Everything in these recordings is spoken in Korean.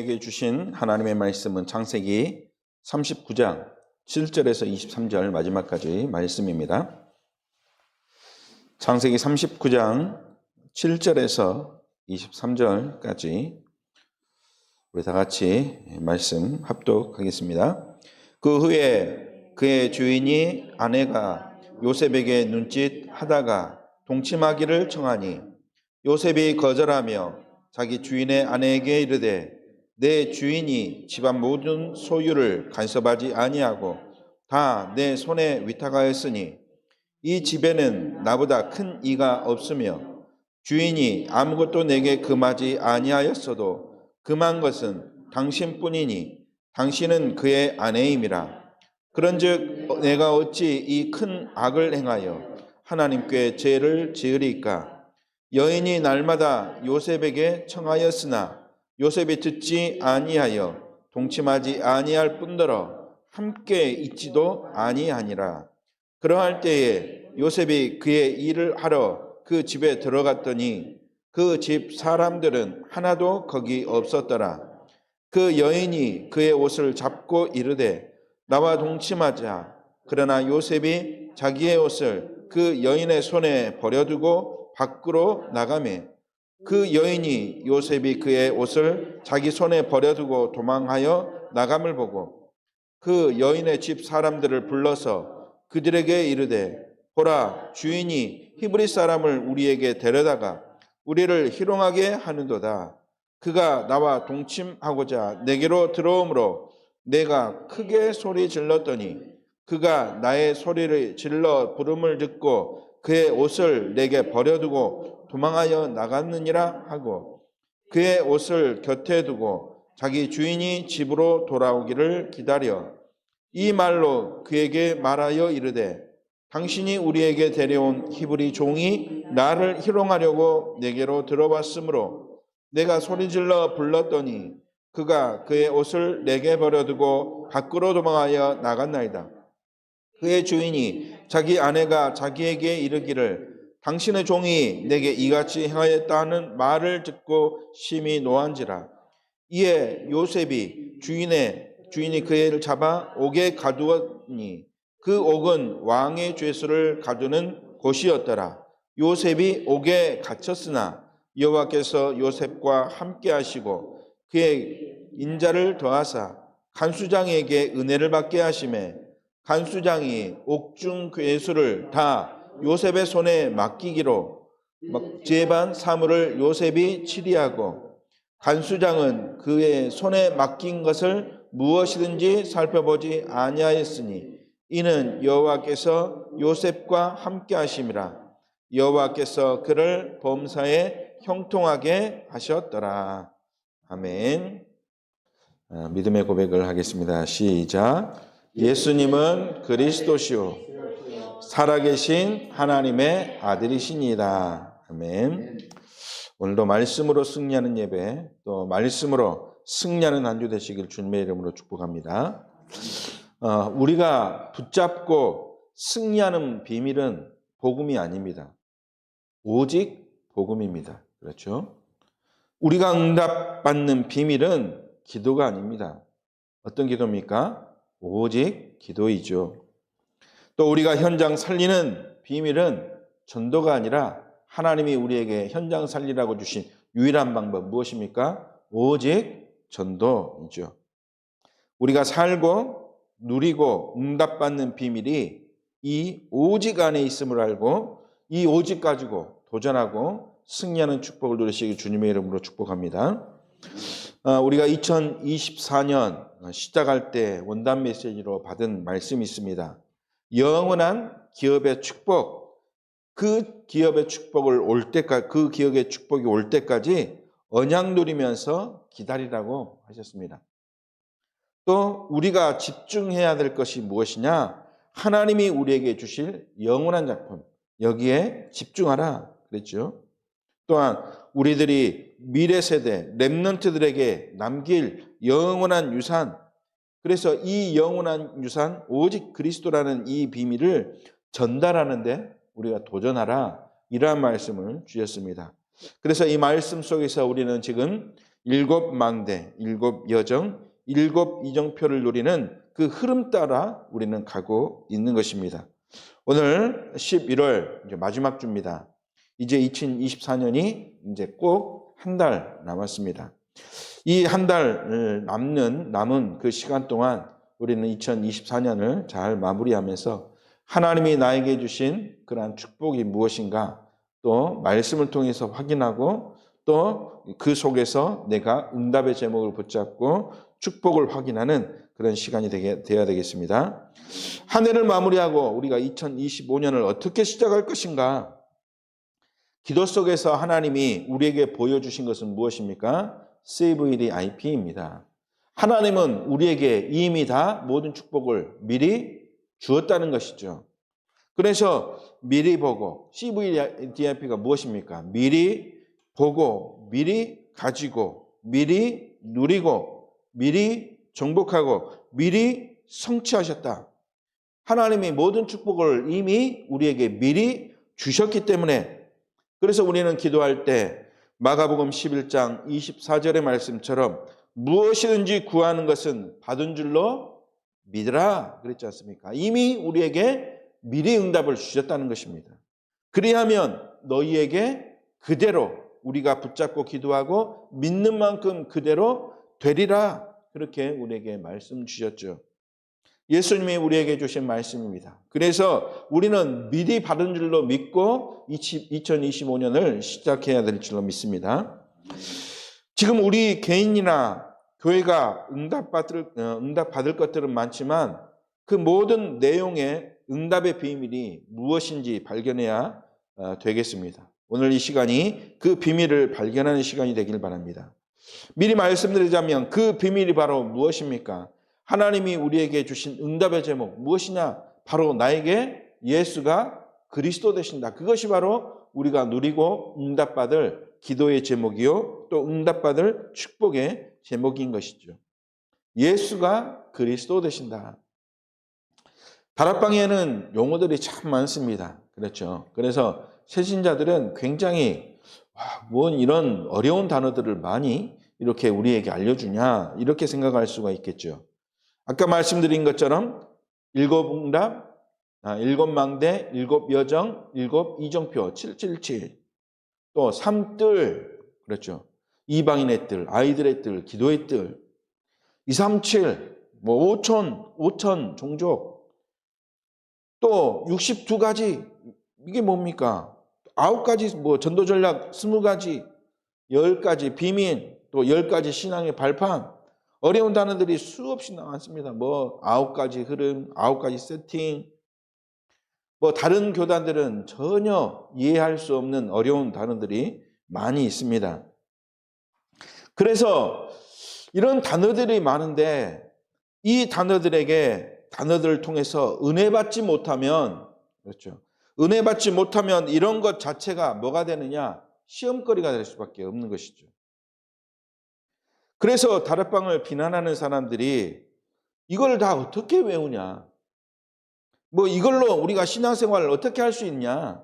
우리에게 주신 하나님의 말씀은 창세기 39장 7절에서 23절 마지막까지 말씀입니다. 창세기 39장 7절에서 23절까지 우리 다 같이 말씀 합독하겠습니다. 그 후에 그의 주인이 아내가 요셉에게 눈짓하다가 동침하기를 청하니 요셉이 거절하며 자기 주인의 아내에게 이르되 내 주인이 집안 모든 소유를 간섭하지 아니하고 다 내 손에 위탁하였으니 이 집에는 나보다 큰 이가 없으며 주인이 아무것도 내게 금하지 아니하였어도 금한 것은 당신뿐이니 당신은 그의 아내임이라. 그런즉 내가 어찌 이 큰 악을 행하여 하나님께 죄를 지으리까? 여인이 날마다 요셉에게 청하였으나 요셉이 듣지 아니하여 동침하지 아니할 뿐더러 함께 있지도 아니하니라. 그러할 때에 요셉이 그의 일을 하러 그 집에 들어갔더니 그 집 사람들은 하나도 거기 없었더라. 그 여인이 그의 옷을 잡고 이르되 나와 동침하자. 그러나 요셉이 자기의 옷을 그 여인의 손에 버려두고 밖으로 나가매 그 여인이 요셉이 그의 옷을 자기 손에 버려두고 도망하여 나감을 보고 그 여인의 집 사람들을 불러서 그들에게 이르되 보라, 주인이 히브리 사람을 우리에게 데려다가 우리를 희롱하게 하는도다. 그가 나와 동침하고자 내게로 들어오므로 내가 크게 소리 질렀더니 그가 나의 소리를 질러 부름을 듣고 그의 옷을 내게 버려두고 도망하여 나갔느니라 하고 그의 옷을 곁에 두고 자기 주인이 집으로 돌아오기를 기다려 이 말로 그에게 말하여 이르되 당신이 우리에게 데려온 히브리 종이 나를 희롱하려고 내게로 들어왔으므로 내가 소리질러 불렀더니 그가 그의 옷을 내게 버려두고 밖으로 도망하여 나갔나이다. 그의 주인이 자기 아내가 자기에게 이르기를 당신의 종이 내게 이같이 행하였다 하는 말을 듣고 심히 노한지라. 이에 요셉이 주인이 그 애를 잡아 옥에 가두었니 그 옥은 왕의 죄수를 가두는 곳이었더라. 요셉이 옥에 갇혔으나 여호와께서 요셉과 함께 하시고 그의 인자를 더하사 간수장에게 은혜를 받게 하시매 간수장이 옥중 괴수를 다 요셉의 손에 맡기기로 제반 사물을 요셉이 치리하고 간수장은 그의 손에 맡긴 것을 무엇이든지 살펴보지 아니하였으니 이는 여호와께서 요셉과 함께 하심이라. 여호와께서 그를 범사에 형통하게 하셨더라. 아멘. 믿음의 고백을 하겠습니다. 시작. 예수님은 그리스도시요 살아계신 하나님의 아들이시니이다. 아멘. 오늘도 말씀으로 승리하는 예배, 또 말씀으로 승리하는 한 주 되시길 주님의 이름으로 축복합니다. 우리가 붙잡고 승리하는 비밀은 복음이 아닙니다. 오직 복음입니다. 그렇죠? 우리가 응답받는 비밀은 기도가 아닙니다. 어떤 기도입니까? 오직 기도이죠. 또 우리가 현장 살리는 비밀은 전도가 아니라 하나님이 우리에게 현장 살리라고 주신 유일한 방법 무엇입니까? 오직 전도이죠. 우리가 살고 누리고 응답받는 비밀이 이 오직 안에 있음을 알고 이 오직 가지고 도전하고 승리하는 축복을 누리시기 주님의 이름으로 축복합니다. 우리가 2024년 시작할 때 원단 메시지로 받은 말씀이 있습니다. 영원한 기업의 축복, 그 기업의 축복이 올 때까지 언약 누리면서 기다리라고 하셨습니다. 또 우리가 집중해야 될 것이 무엇이냐? 하나님이 우리에게 주실 영원한 작품, 여기에 집중하라 그랬죠. 또한 우리들이 미래 세대 렘넌트들에게 남길 영원한 유산, 그래서 이 영원한 유산 오직 그리스도라는 이 비밀을 전달하는데 우리가 도전하라, 이러한 말씀을 주셨습니다. 그래서 이 말씀 속에서 우리는 지금 일곱 망대, 일곱 여정, 일곱 이정표를 누리는 그 흐름 따라 우리는 가고 있는 것입니다. 오늘 11월 이제 마지막 주입니다. 이제 2024년이 이제 꼭 한 달 남았습니다. 이 한 달 남은 그 시간 동안 우리는 2024년을 잘 마무리하면서 하나님이 나에게 주신 그러한 축복이 무엇인가 또 말씀을 통해서 확인하고 또 그 속에서 내가 응답의 제목을 붙잡고 축복을 확인하는 그런 시간이 되어야 되겠습니다. 한 해를 마무리하고 우리가 2025년을 어떻게 시작할 것인가? 기도 속에서 하나님이 우리에게 보여주신 것은 무엇입니까? CVDIP입니다. 하나님은 우리에게 이미 다 모든 축복을 미리 주었다는 것이죠. 그래서 미리 보고, CVDIP가 무엇입니까? 미리 보고, 미리 가지고, 미리 누리고, 미리 정복하고, 미리 성취하셨다. 하나님이 모든 축복을 이미 우리에게 미리 주셨기 때문에 그래서 우리는 기도할 때 마가복음 11장 24절의 말씀처럼 무엇이든지 구하는 것은 받은 줄로 믿으라 그랬지 않습니까? 이미 우리에게 미리 응답을 주셨다는 것입니다. 그리하면 너희에게 그대로 우리가 붙잡고 기도하고 믿는 만큼 그대로 되리라 그렇게 우리에게 말씀 주셨죠. 예수님이 우리에게 주신 말씀입니다. 그래서 우리는 미리 받은 줄로 믿고 2025년을 시작해야 될 줄로 믿습니다. 지금 우리 개인이나 교회가 응답받을 것들은 많지만 그 모든 내용의 응답의 비밀이 무엇인지 발견해야 되겠습니다. 오늘 이 시간이 그 비밀을 발견하는 시간이 되길 바랍니다. 미리 말씀드리자면 그 비밀이 바로 무엇입니까? 하나님이 우리에게 주신 응답의 제목 무엇이냐? 바로 나에게 예수가 그리스도 되신다. 그것이 바로 우리가 누리고 응답받을 기도의 제목이요. 또 응답받을 축복의 제목인 것이죠. 예수가 그리스도 되신다. 다락방에는 용어들이 참 많습니다. 그렇죠. 그래서 새신자들은 굉장히 뭔 이런 어려운 단어들을 많이 이렇게 우리에게 알려주냐 이렇게 생각할 수가 있겠죠. 아까 말씀드린 것처럼 일곱 응답, 일곱 망대, 일곱 여정, 일곱 이정표, 777, 또 삼뜰, 그렇죠. 이방인의 뜰, 아이들의 뜰, 기도의 뜰, 237, 5천 종족, 또 62가지, 이게 뭡니까? 9가지, 전도 전략 20가지, 10가지 비밀, 또 10가지 신앙의 발판, 어려운 단어들이 수없이 나왔습니다. 9가지 흐름, 9가지 세팅. 다른 교단들은 전혀 이해할 수 없는 어려운 단어들이 많이 있습니다. 그래서 이런 단어들이 많은데 이 단어들을 통해서 은혜 받지 못하면, 그렇죠. 은혜 받지 못하면 이런 것 자체가 뭐가 되느냐? 시험거리가 될 수밖에 없는 것이죠. 그래서 다락방을 비난하는 사람들이 이걸 다 어떻게 외우냐? 이걸로 우리가 신앙생활을 어떻게 할 수 있냐?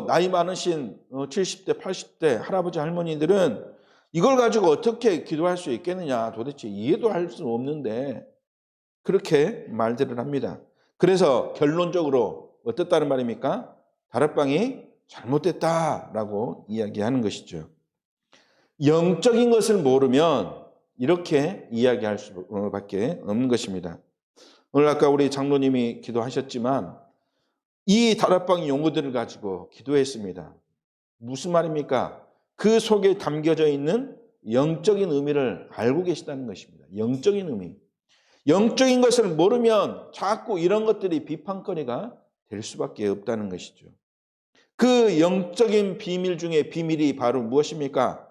나이 많으신 70대, 80대 할아버지 할머니들은 이걸 가지고 어떻게 기도할 수 있겠느냐? 도대체 이해도 할 수 없는데 그렇게 말들을 합니다. 그래서 결론적으로 어떻다는 말입니까? 다락방이 잘못됐다라고 이야기하는 것이죠. 영적인 것을 모르면 이렇게 이야기할 수밖에 없는 것입니다. 오늘 아까 우리 장로님이 기도하셨지만 이 다락방 용어들을 가지고 기도했습니다. 무슨 말입니까? 그 속에 담겨져 있는 영적인 의미를 알고 계시다는 것입니다. 영적인 의미. 영적인 것을 모르면 자꾸 이런 것들이 비판거리가 될 수밖에 없다는 것이죠. 그 영적인 비밀 중에 비밀이 바로 무엇입니까?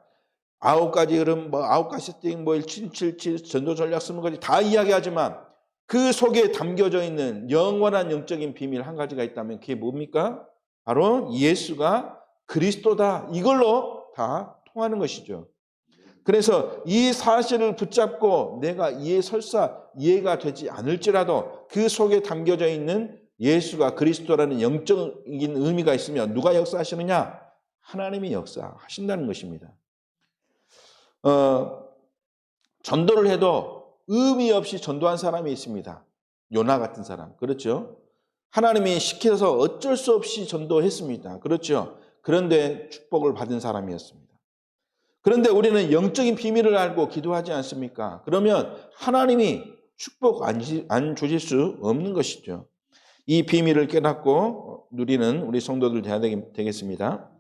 9가지 흐름, 9가지 세팅, 777, 전도 전략 20가지 다 이야기하지만 그 속에 담겨져 있는 영원한 영적인 비밀 한 가지가 있다면 그게 뭡니까? 바로 예수가 그리스도다. 이걸로 다 통하는 것이죠. 그래서 이 사실을 붙잡고 내가 설사 이해가 되지 않을지라도 그 속에 담겨져 있는 예수가 그리스도라는 영적인 의미가 있으면 누가 역사하시느냐? 하나님이 역사하신다는 것입니다. 어, 전도를 해도 의미 없이 전도한 사람이 있습니다. 요나 같은 사람. 그렇죠? 하나님이 시켜서 어쩔 수 없이 전도했습니다. 그렇죠? 그런데 축복을 받은 사람이었습니다. 그런데 우리는 영적인 비밀을 알고 기도하지 않습니까? 그러면 하나님이 축복 안 주실 수 없는 것이죠. 이 비밀을 깨닫고 누리는 우리 성도들 되어야 되겠습니다.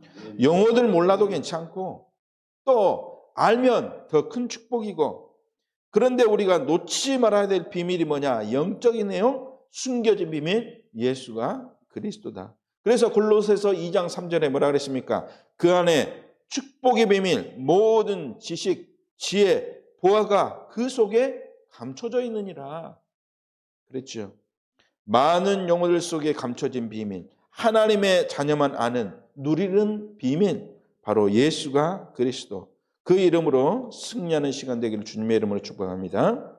용어들 몰라도 괜찮고 또 알면 더 큰 축복이고, 그런데 우리가 놓치지 말아야 될 비밀이 뭐냐? 영적인 내용, 숨겨진 비밀, 예수가 그리스도다. 그래서 골로새서 2장 3절에 뭐라 그랬습니까? 그 안에 축복의 비밀, 모든 지식, 지혜, 보화가 그 속에 감춰져 있느니라. 그랬죠. 많은 영혼들 속에 감춰진 비밀, 하나님의 자녀만 아는 누리는 비밀, 바로 예수가 그리스도. 그 이름으로 승리하는 시간 되기를 주님의 이름으로 축복합니다.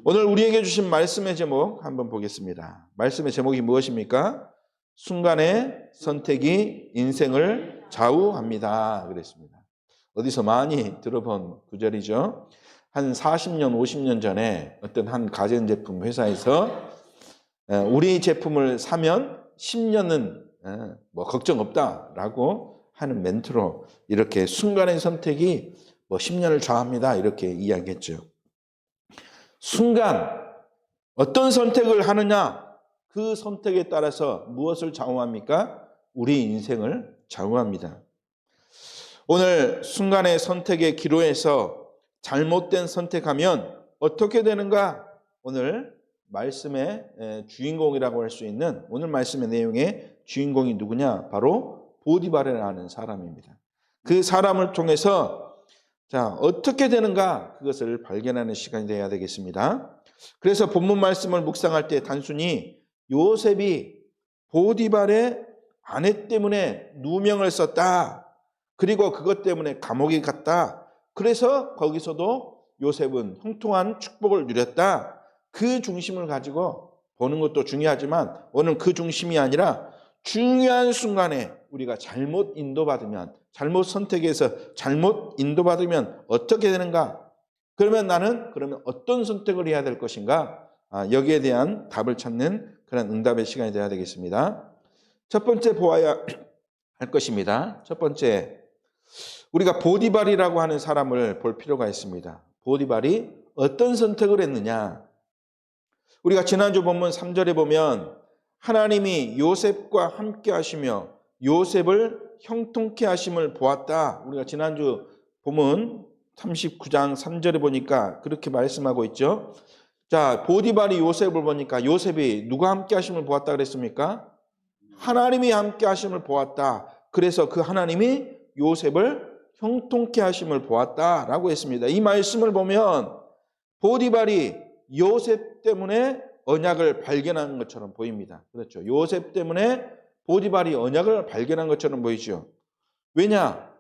오늘 우리에게 주신 말씀의 제목 한번 보겠습니다. 말씀의 제목이 무엇입니까? 순간의 선택이 인생을 좌우합니다. 그랬습니다. 어디서 많이 들어본 구절이죠. 한 40년, 50년 전에 어떤 한 가전제품 회사에서 우리 제품을 사면 10년은 뭐 걱정 없다라고 하는 멘트로 이렇게 순간의 선택이 뭐 10년을 좌우합니다 이렇게 이야기했죠. 순간 어떤 선택을 하느냐, 그 선택에 따라서 무엇을 좌우합니까? 우리 인생을 좌우합니다. 오늘 순간의 선택의 기로에서 잘못된 선택하면 어떻게 되는가? 오늘 말씀의 주인공이라고 할 수 있는 오늘 말씀의 내용의 주인공이 누구냐? 바로 보디발이라는 사람입니다. 그 사람을 통해서 자, 어떻게 되는가? 그것을 발견하는 시간이 되어야 되겠습니다. 그래서 본문 말씀을 묵상할 때 단순히 요셉이 보디발의 아내 때문에 누명을 썼다. 그리고 그것 때문에 감옥에 갔다. 그래서 거기서도 요셉은 형통한 축복을 누렸다. 그 중심을 가지고 보는 것도 중요하지만 오늘 그 중심이 아니라 중요한 순간에 우리가 잘못 인도받으면, 잘못 선택해서 잘못 인도받으면 어떻게 되는가? 그러면 나는 어떤 선택을 해야 될 것인가? 여기에 대한 답을 찾는 그런 응답의 시간이 되어야 되겠습니다. 첫 번째 보아야 할 것입니다. 첫 번째, 우리가 보디발이라고 하는 사람을 볼 필요가 있습니다. 보디발이 어떤 선택을 했느냐? 우리가 지난주 본문 3절에 보면 하나님이 요셉과 함께 하시며 요셉을 형통케 하심을 보았다. 우리가 지난주 본문 39장 3절에 보니까 그렇게 말씀하고 있죠. 자, 보디발이 요셉을 보니까 요셉이 누가 함께 하심을 보았다 그랬습니까? 하나님이 함께 하심을 보았다. 그래서 그 하나님이 요셉을 형통케 하심을 보았다라고 했습니다. 이 말씀을 보면 보디발이 요셉 때문에 언약을 발견한 것처럼 보입니다. 그렇죠. 요셉 때문에 보디발이 언약을 발견한 것처럼 보이죠. 왜냐?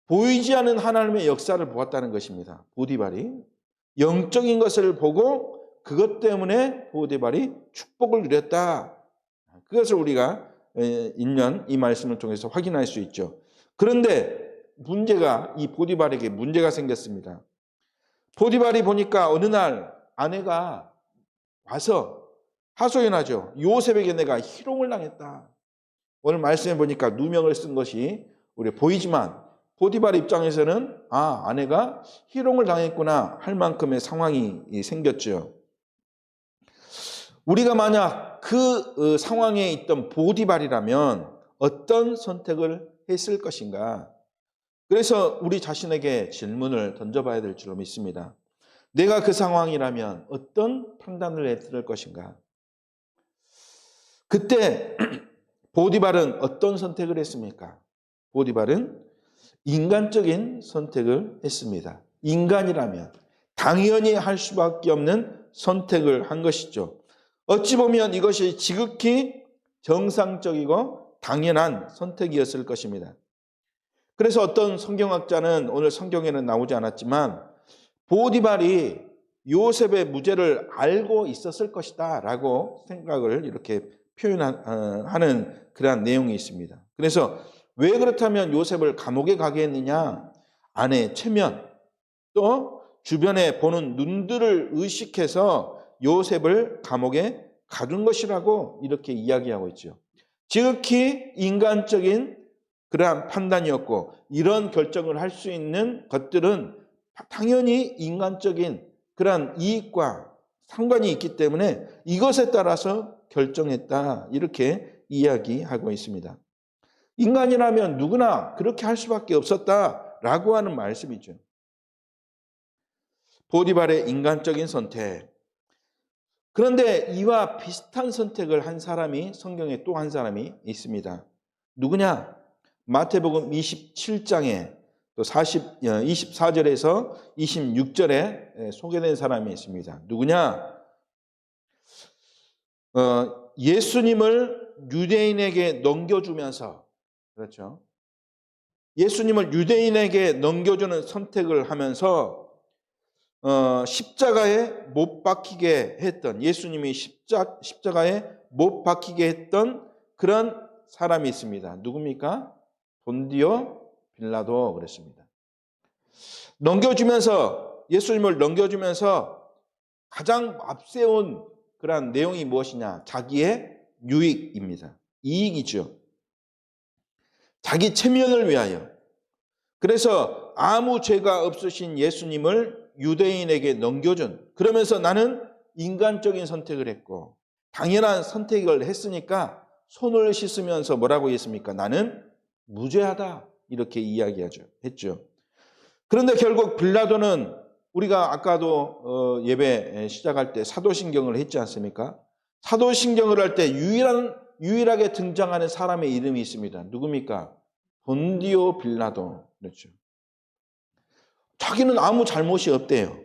보이지 않는 하나님의 역사를 보았다는 것입니다. 보디발이 영적인 것을 보고 그것 때문에 보디발이 축복을 누렸다. 그것을 우리가 이 말씀을 통해서 확인할 수 있죠. 그런데 이 보디발에게 문제가 생겼습니다. 보디발이 보니까 어느 날 아내가 와서 하소연하죠. 요셉에게 내가 희롱을 당했다. 오늘 말씀해 보니까 누명을 쓴 것이 우리 보이지만 보디발 입장에서는 아내가 희롱을 당했구나 할 만큼의 상황이 생겼죠. 우리가 만약 그 상황에 있던 보디발이라면 어떤 선택을 했을 것인가? 그래서 우리 자신에게 질문을 던져봐야 될 줄로 믿습니다. 내가 그 상황이라면 어떤 판단을 했을 것인가? 그때 보디발은 어떤 선택을 했습니까? 보디발은 인간적인 선택을 했습니다. 인간이라면 당연히 할 수밖에 없는 선택을 한 것이죠. 어찌 보면 이것이 지극히 정상적이고 당연한 선택이었을 것입니다. 그래서 어떤 성경학자는 오늘 성경에는 나오지 않았지만 보디발이 요셉의 무죄를 알고 있었을 것이다 라고 생각을 이렇게 표현하는 그러한 내용이 있습니다. 그래서 왜 그렇다면 요셉을 감옥에 가게 했느냐? 아내의 체면, 또 주변에 보는 눈들을 의식해서 요셉을 감옥에 가둔 것이라고 이렇게 이야기하고 있죠. 지극히 인간적인 그러한 판단이었고, 이런 결정을 할 수 있는 것들은 당연히 인간적인 그러한 이익과 상관이 있기 때문에 이것에 따라서 결정했다, 이렇게 이야기하고 있습니다. 인간이라면 누구나 그렇게 할 수밖에 없었다라고 하는 말씀이죠. 보디발의 인간적인 선택. 그런데 이와 비슷한 선택을 한 사람이, 성경에 또 한 사람이 있습니다. 누구냐? 마태복음 27장에 또 24절에서 26절에 소개된 사람이 있습니다. 누구냐? 예수님을 유대인에게 넘겨주면서, 그렇죠? 예수님을 유대인에게 넘겨주는 선택을 하면서 십자가에 못 박히게 했던, 예수님이 십자가에 못 박히게 했던 그런 사람이 있습니다. 누굽니까? 본디오 빌라도 그랬습니다. 예수님을 넘겨주면서 가장 앞세운 그런 내용이 무엇이냐? 자기의 유익입니다. 이익이죠. 자기 체면을 위하여. 그래서 아무 죄가 없으신 예수님을 유대인에게 넘겨준, 그러면서 나는 인간적인 선택을 했고 당연한 선택을 했으니까 손을 씻으면서 뭐라고 했습니까? 나는 무죄하다, 이렇게 했죠. 그런데 결국 빌라도는, 우리가 아까도 예배 시작할 때 사도신경을 했지 않습니까? 사도신경을 할 때 유일하게 등장하는 사람의 이름이 있습니다. 누굽니까? 본디오 빌라도. 그렇죠. 자기는 아무 잘못이 없대요.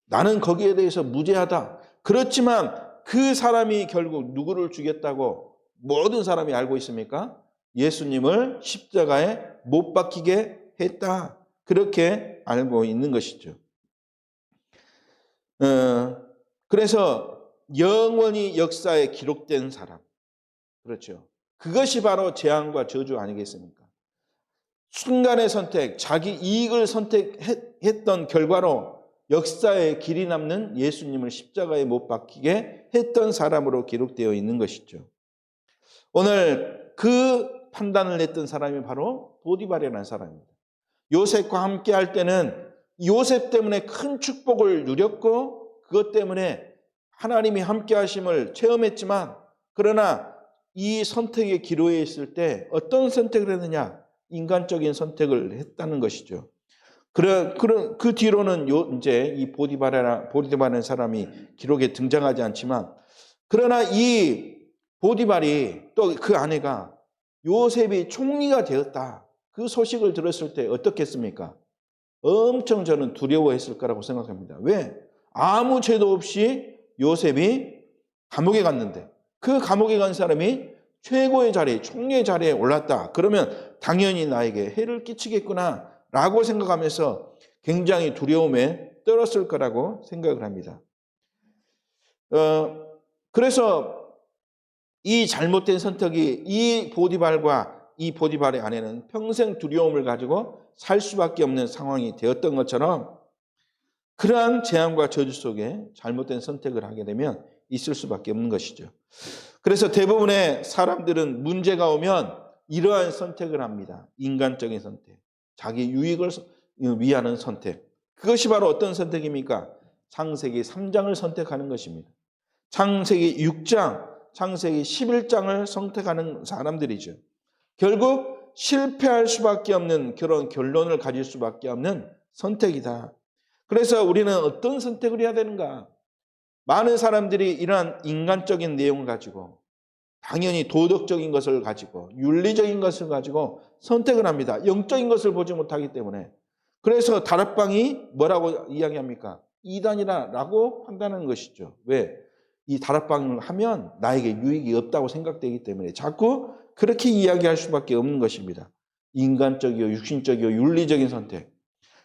나는 거기에 대해서 무죄하다. 그렇지만 그 사람이 결국 누구를 죽였다고 모든 사람이 알고 있습니까? 예수님을 십자가에 못 박히게 했다, 그렇게 알고 있는 것이죠. 그래서 영원히 역사에 기록된 사람, 그렇죠. 그것이 바로 재앙과 저주 아니겠습니까? 순간의 선택, 자기 이익을 선택했던 결과로 역사에 길이 남는 예수님을 십자가에 못 박히게 했던 사람으로 기록되어 있는 것이죠. 오늘 그 판단을 했던 사람이 바로 보디발이라는 사람입니다. 요셉과 함께 할 때는 요셉 때문에 큰 축복을 누렸고, 그것 때문에 하나님이 함께 하심을 체험했지만, 그러나 이 선택의 기로에 있을 때 어떤 선택을 했느냐? 인간적인 선택을 했다는 것이죠. 그 뒤로는 이제 이 보디발이라는 사람이 기록에 등장하지 않지만, 그러나 이 보디발이, 또 그 아내가 요셉이 총리가 되었다, 그 소식을 들었을 때 어떻겠습니까? 엄청 저는 두려워했을 거라고 생각합니다. 왜? 아무 죄도 없이 요셉이 감옥에 갔는데, 그 감옥에 간 사람이 최고의 자리, 총리의 자리에 올랐다. 그러면 당연히 나에게 해를 끼치겠구나 라고 생각하면서 굉장히 두려움에 떨었을 거라고 생각을 합니다. 그래서 이 잘못된 선택이 이 보디발의 아내는 평생 두려움을 가지고 살 수밖에 없는 상황이 되었던 것처럼, 그러한 재앙과 저주 속에 잘못된 선택을 하게 되면 있을 수밖에 없는 것이죠. 그래서 대부분의 사람들은 문제가 오면 이러한 선택을 합니다. 인간적인 선택, 자기 유익을 위하는 선택. 그것이 바로 어떤 선택입니까? 창세기 3장을 선택하는 것입니다. 창세기 6장, 창세기 11장을 선택하는 사람들이죠. 결국 실패할 수밖에 없는 그런 결론을 가질 수밖에 없는 선택이다. 그래서 우리는 어떤 선택을 해야 되는가? 많은 사람들이 이러한 인간적인 내용을 가지고, 당연히 도덕적인 것을 가지고, 윤리적인 것을 가지고 선택을 합니다. 영적인 것을 보지 못하기 때문에. 그래서 다락방이 뭐라고 이야기합니까? 이단이라고 판단하는 것이죠. 왜? 이 다락방을 하면 나에게 유익이 없다고 생각되기 때문에 자꾸 그렇게 이야기할 수밖에 없는 것입니다. 인간적이요, 육신적이요, 윤리적인 선택.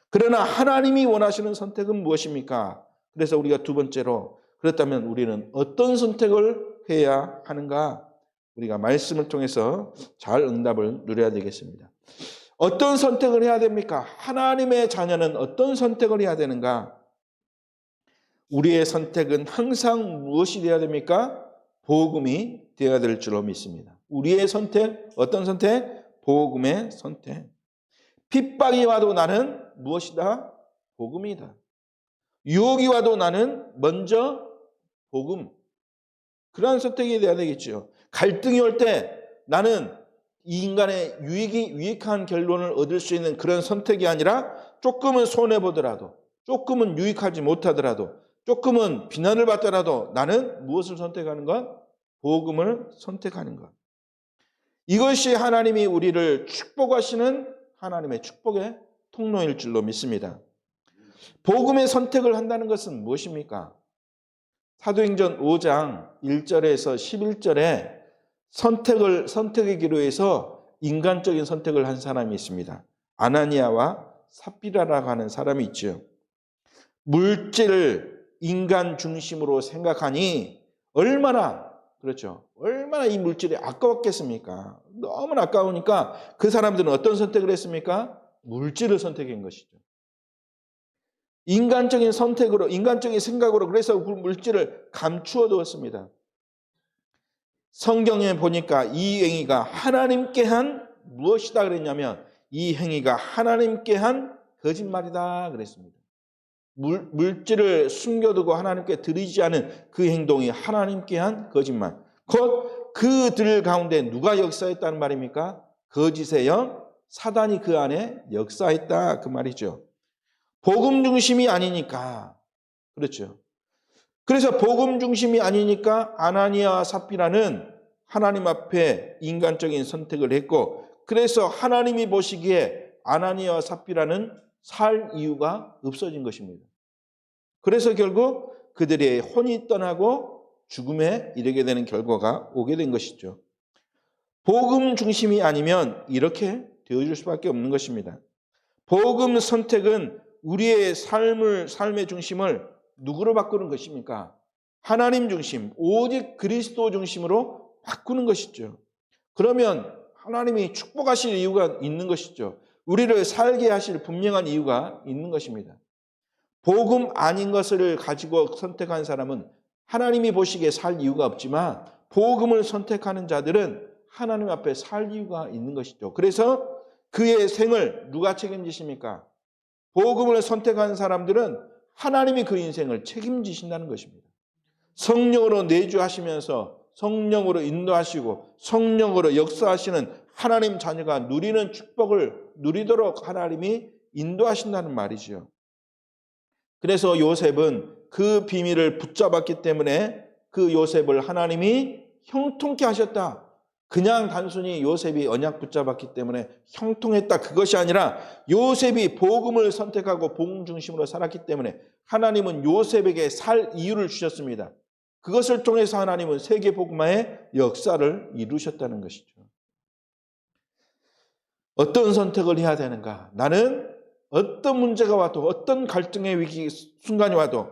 그러나 하나님이 원하시는 선택은 무엇입니까? 그래서 우리가 두 번째로, 그렇다면 우리는 어떤 선택을 해야 하는가? 우리가 말씀을 통해서 잘 응답을 누려야 되겠습니다. 어떤 선택을 해야 됩니까? 하나님의 자녀는 어떤 선택을 해야 되는가? 우리의 선택은 항상 무엇이 되어야 됩니까? 복음이 되어야 될 줄로 믿습니다. 우리의 선택, 어떤 선택? 복음의 선택. 핍박이 와도 나는 무엇이다? 복음이다. 유혹이 와도 나는 먼저 복음. 그러한 선택이 돼야 되겠죠. 갈등이 올 때 나는 이 인간의 유익한 결론을 얻을 수 있는 그런 선택이 아니라 조금은 손해보더라도, 조금은 유익하지 못하더라도, 조금은 비난을 받더라도 나는 무엇을 선택하는 것? 복음을 선택하는 것. 이것이 하나님이 우리를 축복하시는 하나님의 축복의 통로일 줄로 믿습니다. 복음의 선택을 한다는 것은 무엇입니까? 사도행전 5장 1절에서 11절에 선택의 기로에서 인간적인 선택을 한 사람이 있습니다. 아나니아와 삽비라라고 하는 사람이 있죠. 물질을 인간 중심으로 생각하니 얼마나 이 물질이 아까웠겠습니까? 너무나 아까우니까 그 사람들은 어떤 선택을 했습니까? 물질을 선택한 것이죠. 인간적인 선택으로, 인간적인 생각으로 그래서 그 물질을 감추어 두었습니다. 성경에 보니까 이 행위가 하나님께 한 무엇이다 그랬냐면 이 행위가 하나님께 한 거짓말이다 그랬습니다. 물질을 숨겨두고 하나님께 드리지 않은 그 행동이 하나님께 한 거짓말. 곧 그들 가운데 누가 역사했다는 말입니까? 거짓의 영, 사단이 그 안에 역사했다 그 말이죠. 복음 중심이 아니니까. 그렇죠. 그래서 복음 중심이 아니니까 아나니아와 삽비라는 하나님 앞에 인간적인 선택을 했고, 그래서 하나님이 보시기에 아나니아와 삽비라는 살 이유가 없어진 것입니다. 그래서 결국 그들의 혼이 떠나고 죽음에 이르게 되는 결과가 오게 된 것이죠. 복음 중심이 아니면 이렇게 되어줄 수밖에 없는 것입니다. 복음 선택은 우리의 삶의 중심을 누구로 바꾸는 것입니까? 하나님 중심, 오직 그리스도 중심으로 바꾸는 것이죠. 그러면 하나님이 축복하실 이유가 있는 것이죠. 우리를 살게 하실 분명한 이유가 있는 것입니다. 복음 아닌 것을 가지고 선택한 사람은 하나님이 보시기에 살 이유가 없지만 복음을 선택하는 자들은 하나님 앞에 살 이유가 있는 것이죠. 그래서 그의 생을 누가 책임지십니까? 복음을 선택한 사람들은 하나님이 그 인생을 책임지신다는 것입니다. 성령으로 내주하시면서 성령으로 인도하시고 성령으로 역사하시는 하나님 자녀가 누리는 축복을 누리도록 하나님이 인도하신다는 말이죠. 그래서 요셉은 그 비밀을 붙잡았기 때문에 그 요셉을 하나님이 형통케 하셨다. 그냥 단순히 요셉이 언약 붙잡았기 때문에 형통했다. 그것이 아니라 요셉이 복음을 선택하고 복음 중심으로 살았기 때문에 하나님은 요셉에게 살 이유를 주셨습니다. 그것을 통해서 하나님은 세계 복음화의 역사를 이루셨다는 것이죠. 어떤 선택을 해야 되는가? 나는 어떤 문제가 와도 어떤 갈등의 위기 순간이 와도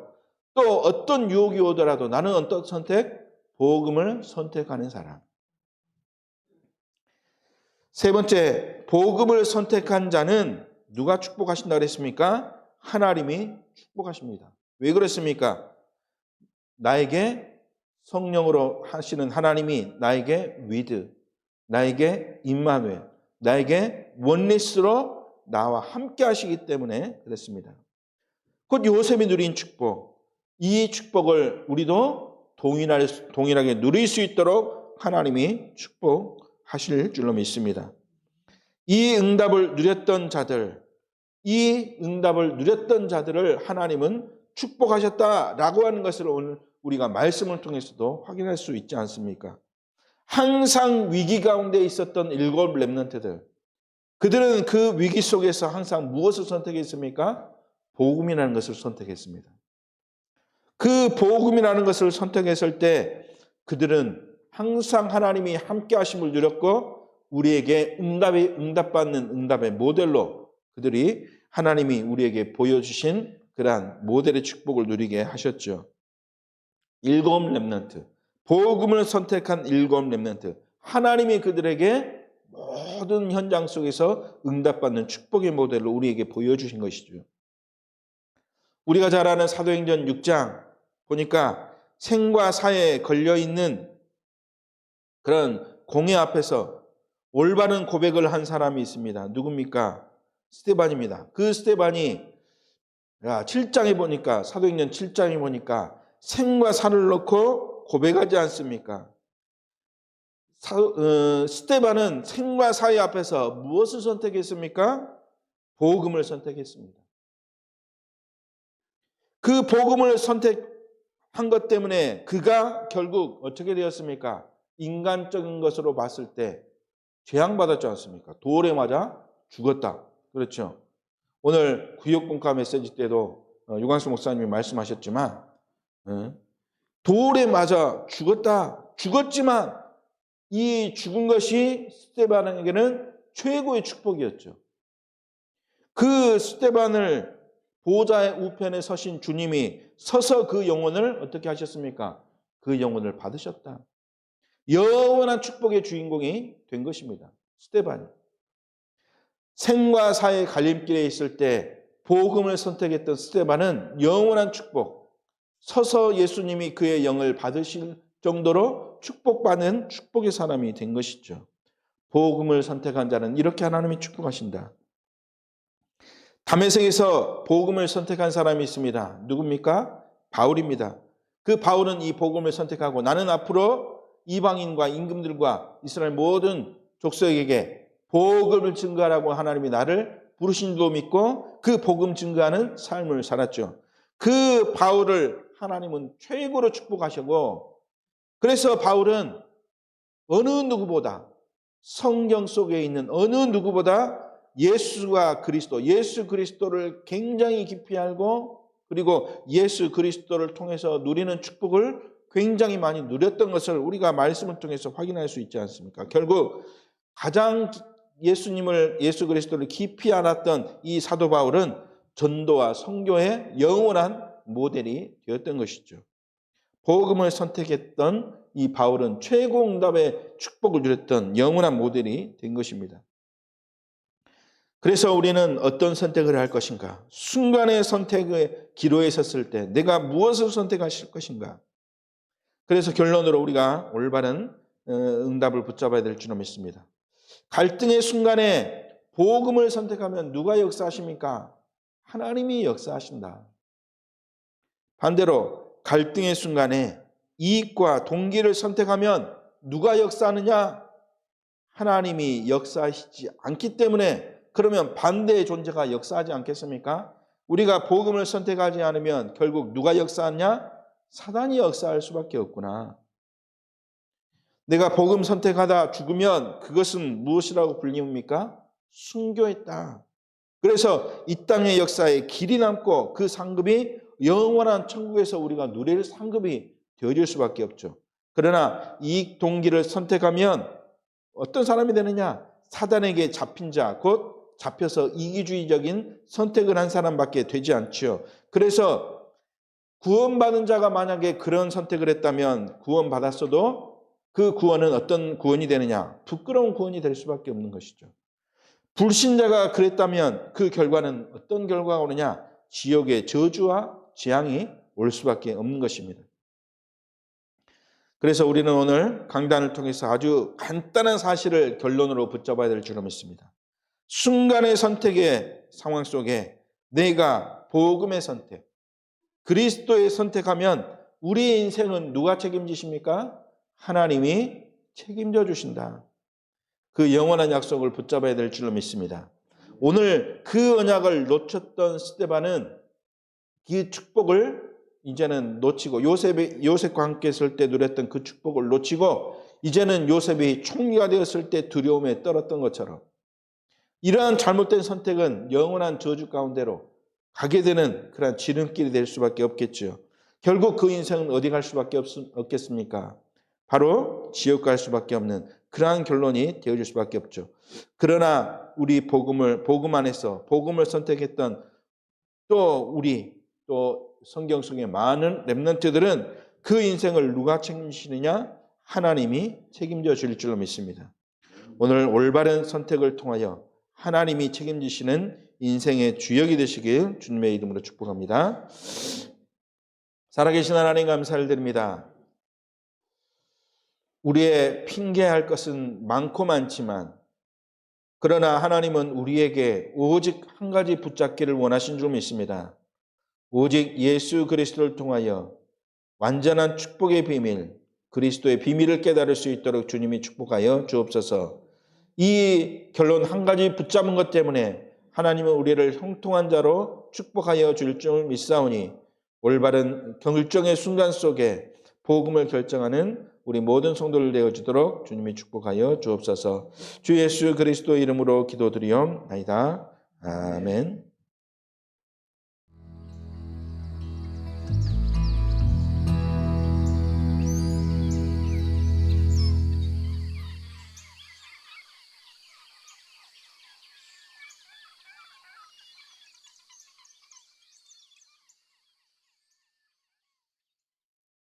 또 어떤 유혹이 오더라도 나는 어떤 선택? 복음을 선택하는 사람. 세 번째, 복음을 선택한 자는 누가 축복하신다고 그랬습니까? 하나님이 축복하십니다. 왜 그랬습니까? 나에게 성령으로 하시는 하나님이 나에게 위드, 나에게 임마누엘, 나에게 원리스로 나와 함께 하시기 때문에 그랬습니다. 곧 요셉이 누린 축복, 이 축복을 우리도 동일하게 누릴 수 있도록 하나님이 축복하실 줄로 믿습니다. 이 응답을 누렸던 자들을 하나님은 축복하셨다라고 하는 것을 오늘 우리가 말씀을 통해서도 확인할 수 있지 않습니까? 항상 위기 가운데 있었던 7 렘넌트들, 그들은 그 위기 속에서 항상 무엇을 선택했습니까? 복음이라는 것을 선택했습니다. 그 복음이라는 것을 선택했을 때 그들은 항상 하나님이 함께 하심을 누렸고 우리에게 응답받는 응답의 모델로 그들이 하나님이 우리에게 보여주신 그러한 모델의 축복을 누리게 하셨죠. 7 렘넌트, 복음을 선택한 7 렘넌트, 하나님이 그들에게 모든 현장 속에서 응답받는 축복의 모델로 우리에게 보여주신 것이죠. 우리가 잘 아는 사도행전 6장 보니까 생과 사에 걸려있는 그런 공회 앞에서 올바른 고백을 한 사람이 있습니다. 누굽니까? 스데반입니다. 그 스데반이 7장에 보니까, 사도행전 7장에 보니까 생과 사를 놓고 고백하지 않습니까? 스데반은 생과 사의 앞에서 무엇을 선택했습니까? 복음을 선택했습니다. 그 복음을 선택한 것 때문에 그가 결국 어떻게 되었습니까? 인간적인 것으로 봤을 때 재앙받았지 않습니까? 돌에 맞아 죽었다. 그렇죠. 오늘 구역분과 메시지 때도 유광수 목사님이 말씀하셨지만 돌에 맞아 죽었다. 죽었지만 이 죽은 것이 스데반에게는 최고의 축복이었죠. 그 스데반을 보좌의 우편에 서신 주님이 서서 그 영혼을 어떻게 하셨습니까? 그 영혼을 받으셨다. 영원한 축복의 주인공이 된 것입니다. 스데반이. 생과 사의 갈림길에 있을 때 복음을 선택했던 스데반은 영원한 축복, 서서 예수님이 그의 영을 받으실 정도로 축복받는 축복의 사람이 된 것이죠. 복음을 선택한 자는 이렇게 하나님이 축복하신다. 다메섹에서 복음을 선택한 사람이 있습니다. 누굽니까? 바울입니다. 그 바울은 이 복음을 선택하고 나는 앞으로 이방인과 임금들과 이스라엘 모든 족속에게 복음을 증거하라고 하나님이 나를 부르신 줄 믿고 그 복음 증거하는 삶을 살았죠. 그 바울을 하나님은 최고로 축복하시고, 그래서 바울은 어느 누구보다, 성경 속에 있는 어느 누구보다 예수가 그리스도, 예수 그리스도를 굉장히 깊이 알고, 그리고 예수 그리스도를 통해서 누리는 축복을 굉장히 많이 누렸던 것을 우리가 말씀을 통해서 확인할 수 있지 않습니까? 결국 가장 예수 그리스도를 깊이 알았던 이 사도 바울은 전도와 선교의 영원한 모델이 되었던 것이죠. 복음을 선택했던 이 바울은 최고 응답의 축복을 누렸던 영원한 모델이 된 것입니다. 그래서 우리는 어떤 선택을 할 것인가? 순간의 선택의 기로에 섰을 때 내가 무엇을 선택하실 것인가? 그래서 결론으로 우리가 올바른 응답을 붙잡아야 될 줄로 믿습니다. 갈등의 순간에 복음을 선택하면 누가 역사하십니까? 하나님이 역사하신다. 반대로 갈등의 순간에 이익과 동기를 선택하면 누가 역사하느냐? 하나님이 역사하시지 않기 때문에, 그러면 반대의 존재가 역사하지 않겠습니까? 우리가 복음을 선택하지 않으면 결국 누가 역사하냐? 사단이 역사할 수밖에 없구나. 내가 복음 선택하다 죽으면 그것은 무엇이라고 불립니까? 순교했다. 그래서 이 땅의 역사에 길이 남고 그 상급이 영원한 천국에서 우리가 누릴 상급이 되어질 수밖에 없죠. 그러나 이익 동기를 선택하면 어떤 사람이 되느냐? 사단에게 잡힌 자, 곧 잡혀서 이기주의적인 선택을 한 사람밖에 되지 않지요. 그래서 구원받은 자가 만약에 그런 선택을 했다면 구원받았어도 그 구원은 어떤 구원이 되느냐? 부끄러운 구원이 될 수밖에 없는 것이죠. 불신자가 그랬다면 그 결과는 어떤 결과가 오느냐? 지옥의 저주와 재앙이 올 수밖에 없는 것입니다. 그래서 우리는 오늘 강단을 통해서 아주 간단한 사실을 결론으로 붙잡아야 될 줄로 믿습니다. 순간의 선택의 상황 속에 내가 복음의 선택, 그리스도의 선택하면 우리의 인생은 누가 책임지십니까? 하나님이 책임져 주신다. 그 영원한 약속을 붙잡아야 될 줄로 믿습니다. 오늘 그 언약을 놓쳤던 스데반은 그 축복을 이제는 놓치고, 요셉과 함께 있을 때 누렸던 그 축복을 놓치고 이제는 요셉이 총리가 되었을 때 두려움에 떨었던 것처럼 이러한 잘못된 선택은 영원한 저주 가운데로 가게 되는 그런 지름길이 될 수밖에 없겠죠. 결국 그 인생은 어디 갈 수밖에 없겠습니까? 바로 지옥 갈 수밖에 없는 그러한 결론이 되어질 수밖에 없죠. 그러나 우리 복음 안에서 복음을 선택했던 또 성경 속의 많은 렘넌트들은 그 인생을 누가 책임지느냐? 하나님이 책임져 줄 줄로 믿습니다. 오늘 올바른 선택을 통하여 하나님이 책임지시는 인생의 주역이 되시길 주님의 이름으로 축복합니다. 살아계신 하나님 감사를 드립니다. 우리의 핑계할 것은 많고 많지만 그러나 하나님은 우리에게 오직 한 가지 붙잡기를 원하신 줄 믿습니다. 오직 예수 그리스도를 통하여 완전한 축복의 비밀, 그리스도의 비밀을 깨달을 수 있도록 주님이 축복하여 주옵소서. 이 결론 한 가지 붙잡은 것 때문에 하나님은 우리를 형통한 자로 축복하여 줄 줄 믿사오니 올바른 결정의 순간 속에 복음을 결정하는 우리 모든 성도들 되어주도록 주님이 축복하여 주옵소서. 주 예수 그리스도 이름으로 기도드리옵나이다. 아멘.